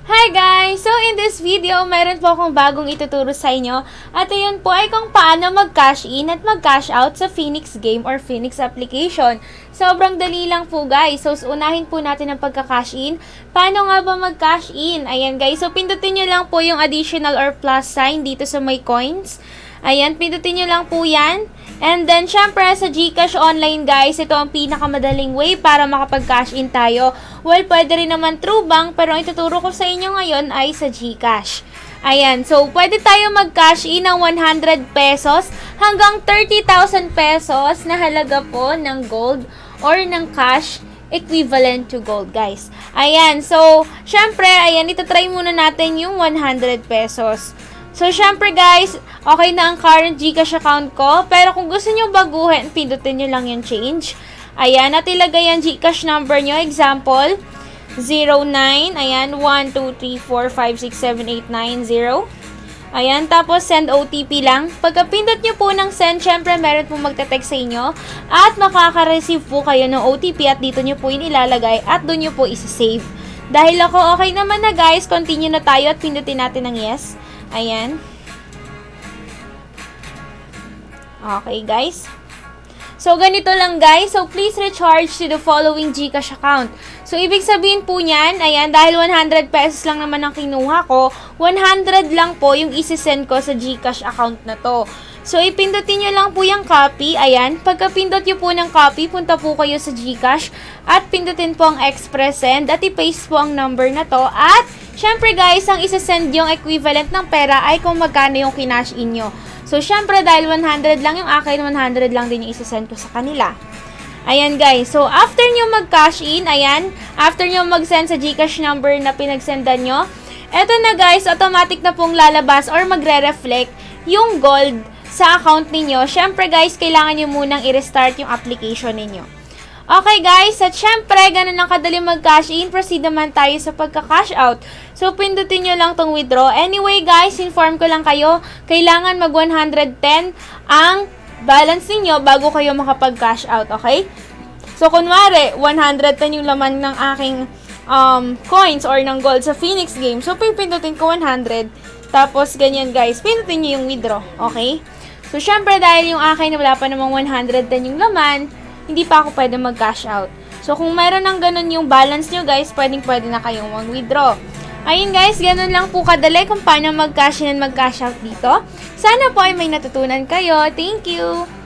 Hi guys! So in this video, mayroon po akong bagong ituturo sa inyo. At ayun po ay kung paano mag-cash in at mag-cash out sa Phoenix game or Phoenix application. Sobrang dali lang po guys. So unahin po natin ang pagka-cash in. Paano nga ba mag-cash in? Ayan guys. So pindutin nyo lang po yung additional or plus sign dito sa may coins. Ayan, pindutin nyo lang po yan. And then, syempre, sa GCash Online, guys, ito ang pinakamadaling way para makapag-cash in tayo. Well, pwede rin naman through bank, pero ang ituturo ko sa inyo ngayon ay sa GCash. Ayan, so, pwede tayo mag-cash in ng 100 pesos hanggang 30,000 pesos na halaga po ng gold or ng cash equivalent to gold, guys. Ayan, so, syempre, ayan, itatry muna natin yung 100 pesos. So, syempre guys, okay na ang current GCash account ko. Pero kung gusto nyo baguhin, pindutin nyo lang yung change. Ayan, at ilagay ang GCash number nyo. Example, 09, ayan, 12345678990. Ayan, tapos send OTP lang. Pagka-pindot nyo po ng send, syempre meron po magte-text sa inyo. At makaka-receive po kayo ng OTP at dito nyo po yun ilalagay at doon nyo po isa-save. Dahil ako okay naman na guys, continue na tayo at pindutin natin ng yes. Ayan. Okay, guys. So, ganito lang, guys. So, please recharge to the following GCash account. So, ibig sabihin po niyan, ayan, dahil 100 pesos lang naman ang kinuha ko, 100 lang po yung isi-send ko sa GCash account na to. So, ipindutin nyo lang po yung copy. Ayan. Pagka-pindot nyo po ng copy, punta po kayo sa GCash at pindutin po ang express send at i-paste po ang number na to. At, syempre guys, ang isa-send yung equivalent ng pera ay kung magkano yung kinash in nyo. So, syempre, dahil 100 lang yung akin, 100 lang din yung isa-send ko sa kanila. Ayan guys. So, after nyo mag-cash in, ayan, after nyo mag-send sa GCash number na pinagsendan nyo, eto na guys, automatic na pong lalabas or magre-reflect yung gold sa account ninyo. Syempre guys, kailangan nyo munang i-restart yung application ninyo. Okay guys, at syempre, ganun lang kadali mag-cash in. Proceed naman tayo sa pagka-cash out. So, pindutin nyo lang tong withdraw. Anyway guys, inform ko lang kayo, kailangan mag 110 ang balance ninyo bago kayo makapag-cash out, okay? So, kunwari, 110 yung laman ng aking coins or ng gold sa Phoenix game. So, pipindutin ko 100. Tapos, ganyan guys, pindutin nyo yung withdraw, okay? So, syempre, dahil yung akin wala pa namang 110 yung laman, hindi pa ako pwede mag-cash out. So, kung mayroon ng ganun yung balance nyo, guys, pwede na kayong mag-withdraw. Ayun, guys, ganun lang po kadali kung paano mag-cash in and mag-cash out dito. Sana po ay may natutunan kayo. Thank you!